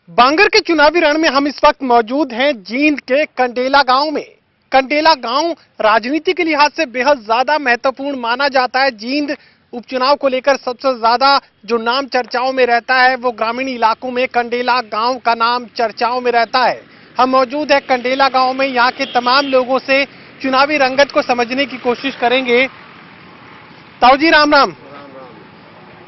बांगर के चुनावी रण में हम इस वक्त मौजूद हैं जींद के कंडेला गांव में। कंडेला गांव राजनीति के लिहाज से बेहद ज्यादा महत्वपूर्ण माना जाता है। जींद उपचुनाव को लेकर सबसे ज्यादा जो नाम चर्चाओं में रहता है वो ग्रामीण इलाकों में कंडेला गांव का नाम चर्चाओं में रहता है। हम मौजूद है कंडेला गांव में, यहाँ के तमाम लोगों से चुनावी रंगत को समझने की कोशिश करेंगे। ताऊ जी राम राम।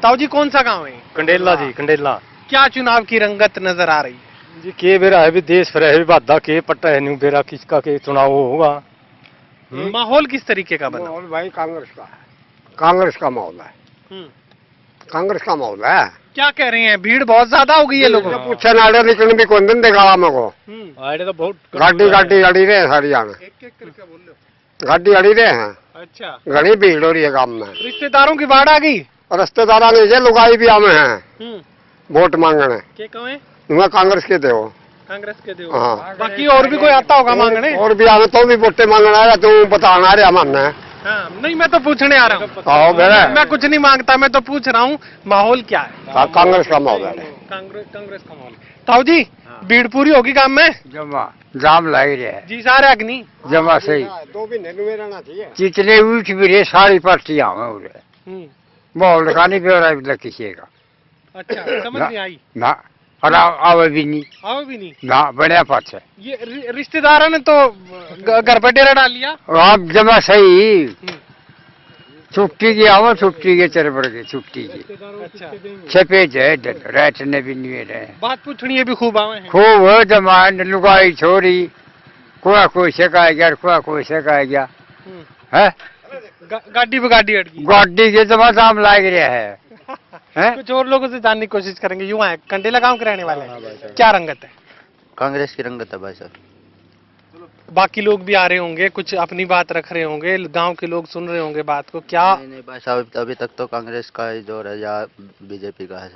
ताऊ जी कौन सा गांव है? कंडेला जी, कंडेला। क्या चुनाव की रंगत नजर आ रही है जी? के बेरा है भी देश पर है भी बाधा के पट्टा है न्यू बेरा किसका के चुनाव होगा। माहौल किस तरीके का बना? माहौल भाई कांग्रेस का है, कांग्रेस का माहौल है, कांग्रेस का माहौल है। क्या कह रहे हैं? भीड़ बहुत ज्यादा हो गई है लोगों की। पूछे नाड़े निकलने भी कौन दिन देगा हमको। आड़े तो बहुत गाड़ी गाड़ी अड़ी रहे सारी जान, गाड़ी अड़ी रहे हैं। अच्छा, घनी भीड़ हो रही है गांव में। रिश्तेदारों की बाढ़ आ गई। रिश्तेदारा ने ये लुगाई भी आवे हैं वोट मांगने। के कहे? तुम्हें कांग्रेस के दो, कांग्रेस के दो। हाँ। बाकी और भी कोई आता होगा मांगने? और भी आवे तो भी वोटे मांगने आया, तू बताना रहा हमने। हाँ, नहीं मैं तो पूछने आ रहा हूँ। मैं कुछ नहीं मांगता, मैं तो पूछ रहा हूँ माहौल क्या है। कांग्रेस का माहौल है। कांग्रेस का माहौल। ताऊ जी भीड़ पूरी होगी काम में? जमा जाम लग रहा है जी सारे अग्नि जमा सही। दो भी नहीं रहना चाहिए। जितने उठ भी रहे सारी पार्टियां हैं माहौल का नहीं प्योर है किसी का। अच्छा, समझ नहीं आई ना, और आवे भी नहीं, आओ भी नहीं ना बढ़िया पास है। ये रिश्तेदारों ने तो घर पर डेरा डाल लिया। आप जमा सही छुट्टी की आओ, छुट्टी के चर पड़ गई छुट्टी की। अच्छा, छपे जाए रहने भी नहीं रहे। बात पूछनी है भी खूब आवे हैं। खूब जमा लुगाई छोरी कोई सिखाया गया, कोई सिखाया गया है। गाड़ी पे गाड़ी अटकी। गाड़ी के जमा दाम लाग रहा है। कुछ और लोगों से जानने की कोशिश करेंगे। युवा है, कंडेला गांव के रहने वाले हैं। क्या रंगत है? कांग्रेस की रंगत है भाई साहब। बाकी लोग भी आ रहे होंगे, कुछ अपनी बात रख रहे होंगे, गांव के लोग सुन रहे होंगे बात को। क्या नहीं भाई साहब, अभी तक तो कांग्रेस का ही जोर है या बीजेपी का है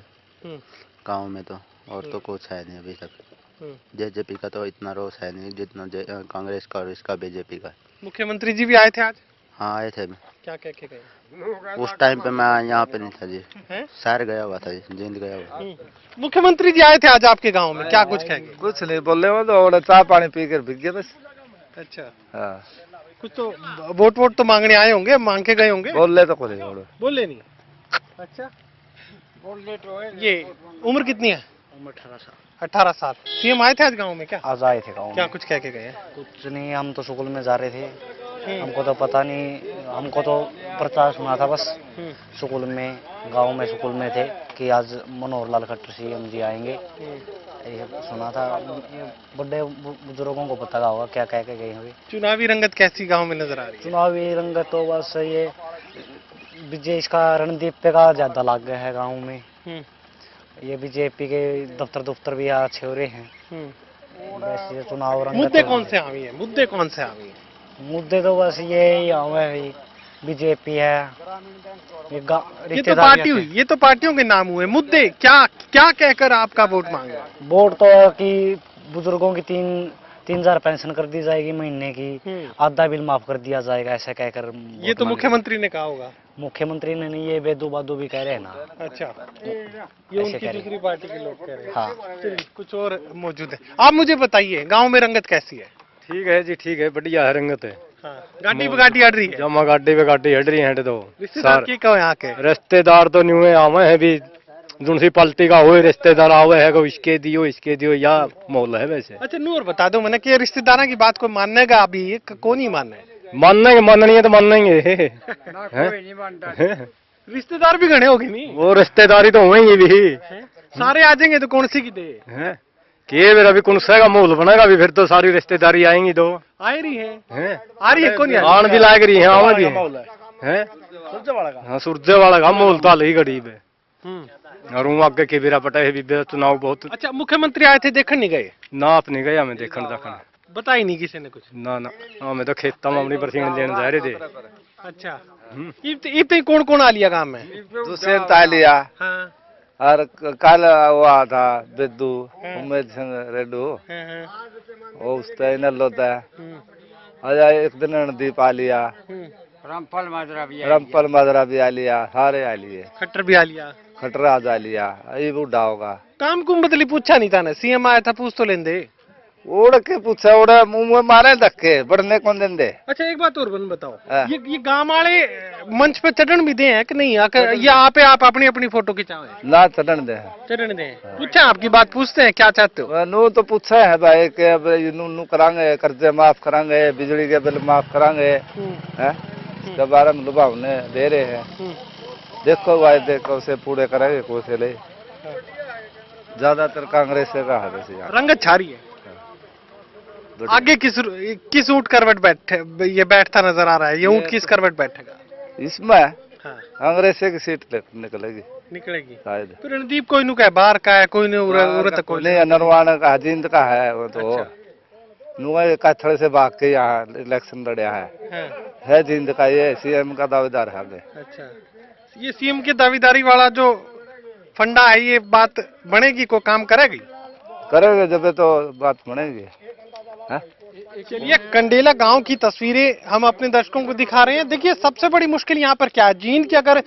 गांव में तो, और तो कुछ है नहीं अभी तक। जेजेपी का तो इतना रोष है नहीं जितना कांग्रेस का और इसका बीजेपी का। मुख्यमंत्री जी भी आए थे आज? हाँ आए थे। क्या कह के गए? उस टाइम पे मैं यहाँ पे नहीं था जी, शहर गया हुआ था जी, जींद गया हुआ। मुख्यमंत्री जी आए थे आज आपके गांव में, क्या कुछ कहेंगे? कुछ नहीं बोल रहे, वो तो चाय पानी पी कर भीग गए बस। अच्छा, हाँ। कुछ तो वोट तो मांगने आए होंगे, मांग के गए होंगे। बोल ले तो कोई बोले नहीं। अच्छा, ये उम्र कितनी है? उम्र 18 साल। 18 साल। सीएम आए थे आज गांव में? क्या आज आए थे गाँव क्या में। कुछ कह के गए? कुछ नहीं, हम तो स्कूल में जा रहे थे, हमको तो पता नहीं, हमको तो प्रचार सुना था बस। स्कूल में, गांव में स्कूल में थे कि आज मनोहर लाल खट्टर सीएम जी आएंगे, ये सुना था। ये बड़े बुजुर्गों को पता होगा क्या कह के गए होंगे। चुनावी रंगत कैसी गांव में नजर आ रही है? चुनावी रंगत तो बस ये विजय इसका रणदीप का ज्यादा लाग गया है गाँव में। ये बीजेपी के दफ्तर भी अच्छे हो रहे हैं। वैसे चुनाव रंगत मुद्दे कौन से हावी है? मुद्दे कौन से हावी है? मुद्दे तो बस ये बीजेपी है, ये तो पार्टी हुई, ये तो पार्टियों के नाम हुए। मुद्दे क्या क्या कहकर आपका वोट मांगा? वोट तो कि बुजुर्गों की 3,000 पेंशन कर दी जाएगी महीने की, आधा बिल माफ कर दिया जाएगा, ऐसा कहकर। ये तो मुख्यमंत्री ने कहा होगा। मुख्यमंत्री ने नहीं, ये बेदू बादू भी कह रहे हैं ना। अच्छा, ये उनकी दूसरी पार्टी के लोग कह रहे हैं। हाँ। चलिए, कुछ और मौजूद है। आप मुझे बताइए गांव में रंगत कैसी है? ठीक है जी, ठीक है, बढ़िया है रंगत है। हाँ। गाड़ी पे गाड़ी अड़ रही है। जमा गाड़ी पे गाड़ी हट रही है। तो रिश्तेदार के कहो यहाँ के? रिश्तेदार तो न्यू आवे है भी, दूसरी पलटी का हुए रिश्तेदार आवे है को इसके दियो या मोल है वैसे। अच्छा, नूर बता दो मैंने कि रिश्तेदारों की बात को मानने का अभी कौन ही मानना है? माननी है तो मानेंगे। रिश्तेदार भी घने होगी नहीं? वो रिश्तेदारी तो होंगी भी। सारे आ जाएंगे तो कौन सी की दे? के मेरा भी कौन सा का माहौल बनेगा भी, फिर तो सारी रिश्तेदारी आएंगी तो। आ रही है, आ रही है, कौन आन भी लाग रही है, आवा भी है। हाँ, सूरजे वाला का माहौल तो ही गरीब है। और आगे के बेरा पटा है भी चुनाव बहुत। अच्छा, मुख्यमंत्री आए थे, देखने नहीं गए? ना आप नहीं गया, मैं देखने देखने बता ही नहीं किसी ने कुछ? ना ना, मैं तो खेता में अपनी बरसीन लेने जा रहे थे। अच्छा, इतने कौन कौन आ लिया गाँव में? हुसैन तालिया हाँ। और कल हुआ था बिद्दू उम्मीद सिंह रेड्डू, वो उस टाइम होता है। अजय एक दिन रणदीप आ लिया, रमपल माजरा भी आ लिया, सारे आ लिए। खट्टर भी आ लिया, खटरा आ लिया, ये बूढ़ा होगा। काम कुम बदली पूछा नहीं था ना, सीएम आया था पूछ तो लेंदे। उड़ के पूछा, उड़ा मुंह में मारे धक्के, बढ़ने कौन देंदे। अच्छा एक बात और बन बताओ, हाँ। ये गांव वाले मंच पे चढ़न भी दे हैं कि नहीं, आकर ये आप अपनी अपनी फोटो खिंचाओ ना चढ़न दे। चढ़न दे। पूछा आपकी बात पूछते हैं, क्या चाहते हो? नू तो पूछा है भाई कि अब नू करांगे, कर्जे माफ करांगे, बिजली के बिल माफ करांगे, हैं के बारे में लुभावने दे रहे हैं। देखो भाई, देखो से पूरे करेंगे कोसे ले, ज्यादातर कांग्रेस से का है। रंगत छा रही है। आगे किस ऊंट करवट बैठता नजर आ रहा है, ये ऊंट किस करवट बैठेगा इसमें? हाँ। कांग्रेस की सीट निकलेगी शायद। तो रणदीप कोई नु का बाहर का है, कोई ने उरत कोई नहीं, नरवाना का जिंद का है वो तो। नुआ काथड़ से भाग के यहाँ इलेक्शन लड़या है जिंद का, ये सीएम का दावेदार है। अच्छा, ये सीएम की दावेदारी वाला जो फंडा है, ये बात बनेगी, को काम करेगी? करेंगे जब तो बात बनेगी। चलिए, कंडेला गांव की तस्वीरें हम अपने दर्शकों को दिखा रहे हैं। देखिए, सबसे बड़ी मुश्किल यहाँ पर क्या है, जींद की अगर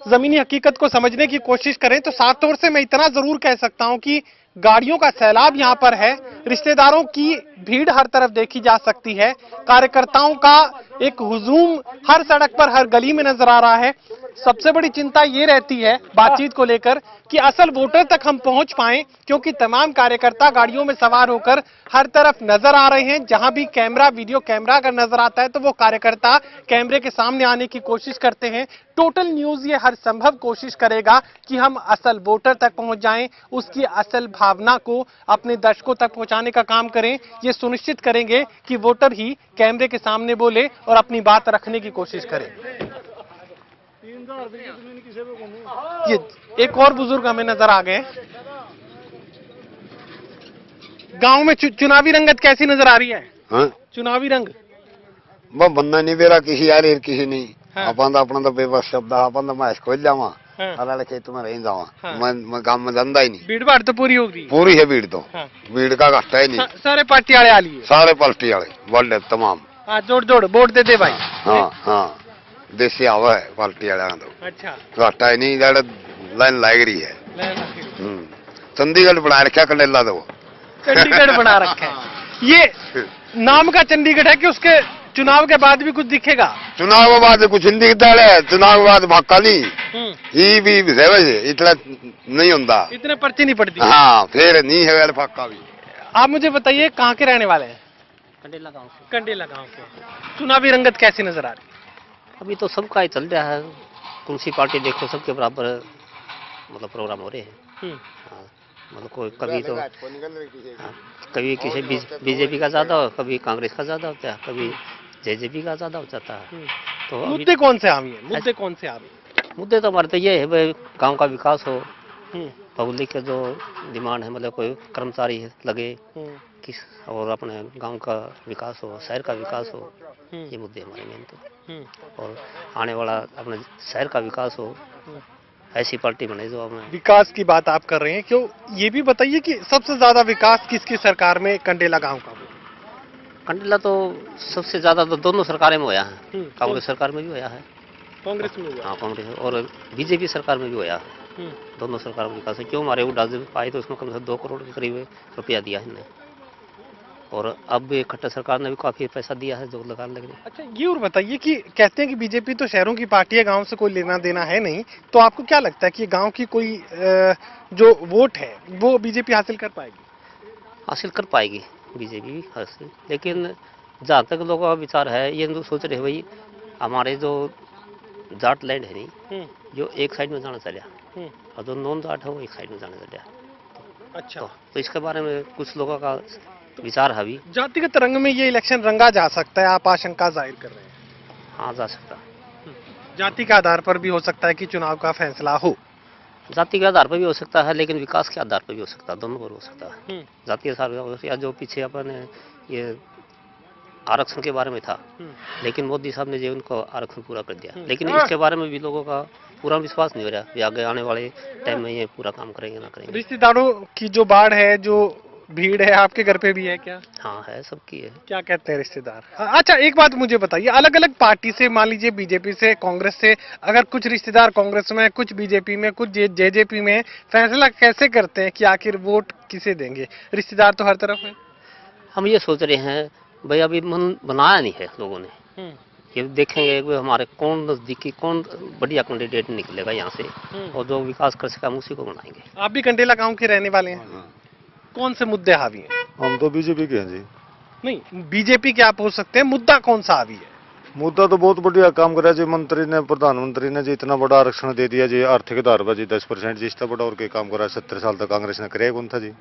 जमीनी हकीकत को समझने की कोशिश करें तो साफ तौर से मैं इतना जरूर कह सकता हूं कि गाड़ियों का सैलाब यहाँ पर है, रिश्तेदारों की भीड़ हर तरफ देखी जा सकती है, कार्यकर्ताओं का एक हुजूम हर सड़क पर, हर गली में नजर आ रहा है। सबसे बड़ी चिंता ये रहती है बातचीत को लेकर कि असल वोटर तक हम पहुंच पाएं, क्योंकि तमाम कार्यकर्ता गाड़ियों में सवार होकर हर तरफ नजर आ रहे हैं। जहां भी कैमरा, वीडियो कैमरा अगर नजर आता है तो वो कार्यकर्ता कैमरे के सामने आने की कोशिश करते हैं। टोटल न्यूज ये हर संभव कोशिश करेगा कि हम असल वोटर तक पहुंच जाएं, उसकी असल भावना को अपने दर्शकों तक पहुंचाने का काम करें। ये सुनिश्चित करेंगे कि वोटर ही कैमरे के सामने बोले और अपनी बात रखने की कोशिश करें। ये एक और बुजुर्ग हमें नजर आ गए। गांव में चुनावी रंगत कैसी नजर आ रही है? हाँ? चुनावी रंग वो बंदा नहीं बेरा किसी आ रही किसी नहीं। हाँ। अपन तो अपना तो बेबस शब्द, अपन तो मैं खोल जावा, हाँ। अलाले खेत में रह जावा। हाँ। मैं काम में धंधा ही नहीं। भीड़ भाड़ तो पूरी होगी। पूरी है भीड़ तो। हाँ। भीड़ का घाटा ही नहीं। सारे पार्टी वाले आ लिए, सारे पलटी वाले बल्ले तमाम। हाँ, जोड़ जोड़ वोट दे दे भाई। हाँ हाँ, देसी आवा है पार्टी वाले तो। अच्छा, घाटा ही नहीं, लाइन लाग रही है। चंडीगढ़ बना रखा कंडेला तो। चंडीगढ़ बना रखा है। ये नाम का चंडीगढ़ है कि उसके चुनाव के बाद भी कुछ दिखेगा? चुनाव के बाद कुछ हिंदी दल है, चुनाव के बाद भाका नहीं, ये भी इतना नहीं होता, इतने पर्ची नहीं पड़ती। हाँ, फिर नहीं है फाका भी। आप मुझे बताइए, कहाँ के रहने वाले हैं? कंडेला गांव से। कंडेला गांव के। चुनावी रंगत कैसी नजर आ रही है? अभी तो सबका ही चल रहा है, कौन सी पार्टी देखो सबके बराबर मतलब प्रोग्राम हो रहे हैं। हाँ, मतलब कोई कभी तो हाँ, कभी किसी बीजेपी का ज्यादा हो, कभी कांग्रेस का ज्यादा होता है, कभी जेजेपी का ज्यादा हो जाता है। तो मुद्दे कौन से हावी हैं? मुद्दे कौन से हावी? मुद्दे तो हमारे तो ये है भाई, गांव का विकास हो, पब्लिक के जो डिमांड है, मतलब कोई कर्मचारी लगे किस, और अपने गांव का विकास हो, शहर का विकास हो, ये मुद्दे हमारे मेन तो। और आने वाला अपने शहर का विकास हो, ऐसी पार्टी बने जो हमें। विकास की बात आप कर रहे हैं, क्यों ये भी बताइए कि सबसे ज्यादा विकास किसकी सरकार में कंडेला गांव का हुआ? कंडेला तो सबसे ज्यादा तो दोनों सरकारें में हुआ है, कांग्रेस सरकार में भी हुआ है, कांग्रेस में हुआ। हाँ, कांग्रेस और बीजेपी सरकार में भी हुआ है। दोनों सरकार में विकास है। क्यों हमारे वो जब पाए तो उसमें कम से 2 करोड़ के करीब रुपया दिया है इन्हें, और अब भी खट्टर सरकार ने भी काफी पैसा दिया है जो लगाने लगे। अच्छा, ये और बताइए कि कहते हैं कि बीजेपी तो शहरों की पार्टी है, गांव से कोई लेना देना है नहीं, तो आपको क्या लगता है कि गांव की कोई जो वोट है वो बीजेपी हासिल कर पाएगी? हासिल कर पाएगी बीजेपी भी हासिल, लेकिन जहाँ तक लोगों का विचार है, ये लोग सोच रहे भाई हमारे जो जाट लैंड है नहीं, जो एक साइड में जाना चलिया, और जो नॉन जाट है वो एक साइड में जाना चलिया। अच्छा, तो इसके बारे में कुछ लोगों का विचार है अभी। जातिगत रंग में ये इलेक्शन रंगा जा सकता है, आप आशंका जाहिर कर रहे हैं? हाँ, जा सकता। जाति के आधार पर भी हो सकता है कि चुनाव का फैसला हो? जाति के आधार पर भी हो सकता है, लेकिन विकास के आधार पर भी हो सकता है, दोनों पर हो सकता है। जाति के आधार या जो पीछे अपन ये आरक्षण के बारे में था, लेकिन मोदी साहब ने जो उनको आरक्षण पूरा कर दिया, लेकिन इसके बारे में भी लोगों का पूरा विश्वास नहीं हो रहा कि आगे आने वाले टाइम में ये पूरा काम करेंगे ना करेंगे। रिश्तेदारों की जो बाढ़ है, जो भीड़ है, आपके घर पे भी है क्या? हाँ है, सबकी है। क्या कहते हैं रिश्तेदार? अच्छा एक बात मुझे बताइए, अलग अलग पार्टी से, मान लीजिए बीजेपी से, कांग्रेस से, अगर कुछ रिश्तेदार कांग्रेस में, कुछ बीजेपी में, कुछ जेजेपी में, फैसला कैसे करते हैं कि आखिर वोट किसे देंगे? रिश्तेदार तो हर तरफ है। हम ये सोच रहे हैं भाई, अभी मन बनाया नहीं है लोगों ने, ये देखेंगे कि हमारे कौन नजदीकी, कौन बढ़िया कैंडिडेट निकलेगा यहाँ से, और जो विकास कर सका हम उसी को बनाएंगे। आप भी कंडेला गांव के रहने वाले हैं, कौन से मुद्दे हावी हैं? हम तो बीजेपी के हैं जी। नहीं, बीजेपी के आप हो सकते हैं, मुद्दा कौन सा हावी है? मुद्दा तो बहुत बढ़िया काम करा जी मंत्री ने, प्रधानमंत्री ने जी, इतना बड़ा आरक्षण दे दिया जी, आर्थिक आधार पर जी 10% जी, इतना बड़ा और क्या काम करा? 70 साल तक कांग्रेस ने करे कौन था जी।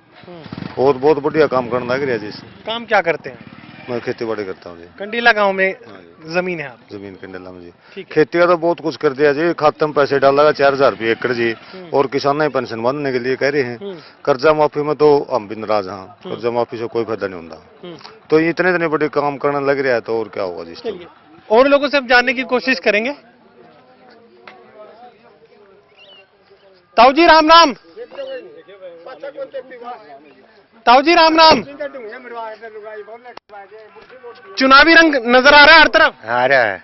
और बहुत बढ़िया काम करना लग रहा जी। काम क्या करते हैं? मैं खेती बाड़ी करता हूँ जी। कंडीला गांव में जमीन है आप? जमीन कंडेला में जी। ठीक है। खेती का तो बहुत कुछ कर दिया जी, खाते में पैसे डाला 4000 रुपये एकड़ जी, और किसान ने पेंशन बनने के लिए कह रहे हैं। कर्जा माफी में तो हम भी नाराज हैं, कर्जा माफी से कोई फायदा नहीं होता। तो इतने बड़े काम करने लग रहा है तो और क्या होगा जी। और लोगों से हम जानने की कोशिश करेंगे। ताऊ जी राम राम। ताऊ जी राम राम। चुनावी रंग नजर आ रहा है हर तरफ? आ रहा है।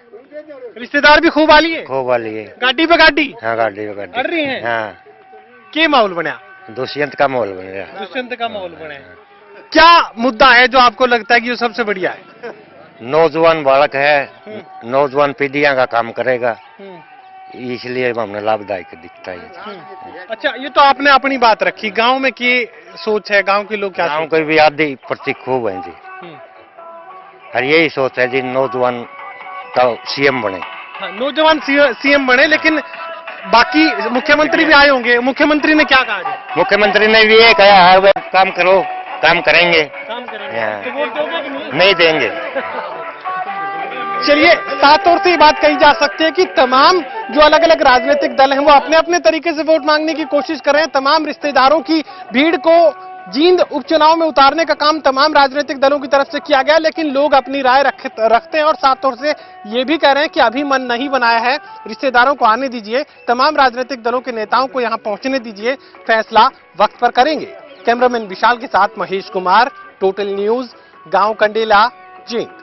रिश्तेदार भी खूब आली है? खूब वाली है। गाड़ी पे गाड़ी? हाँ गाड़ी पे गाड़ी अड़ रही है? हाँ। के माहौल बनया? दुष्यंत का माहौल बन रहा। दुष्यंत का माहौल बने। क्या मुद्दा है जो आपको लगता है कि वो सबसे बढ़िया है? नौजवान बालक है, नौजवान पीढ़ियां का काम करेगा, इसलिए हमें लाभदायक दिखता है। अच्छा, ये तो आपने अपनी बात रखी, गांव में की सोच है, गांव के लोग क्या? गांव के भी आदि प्रति खूब है जी, और यही सोच है जी नौजवान का सीएम बने। हाँ, नौजवान सीएम बने, लेकिन बाकी मुख्यमंत्री भी आए होंगे, मुख्यमंत्री ने क्या कहा? मुख्यमंत्री ने भी ये कहा है काम करो, काम करेंगे। काम करेंगे तो वोट दोगे कि नहीं? नहीं देंगे। चलिए, साफ तौर से ये बात कही जा सकती है कि तमाम जो अलग अलग राजनीतिक दल हैं वो अपने अपने तरीके से वोट मांगने की कोशिश कर रहे हैं। तमाम रिश्तेदारों की भीड़ को जींद उपचुनाव में उतारने का काम तमाम राजनीतिक दलों की तरफ से किया गया, लेकिन लोग अपनी राय रखते हैं और साफ तौर से ये भी कह रहे हैं कि अभी मन नहीं बनाया है, रिश्तेदारों को आने दीजिए, तमाम राजनीतिक दलों के नेताओं को यहाँ पहुंचने दीजिए, फैसला वक्त पर करेंगे। कैमरामैन विशाल के साथ महेश कुमार, टोटल न्यूज, गांव कंडेला, जींद।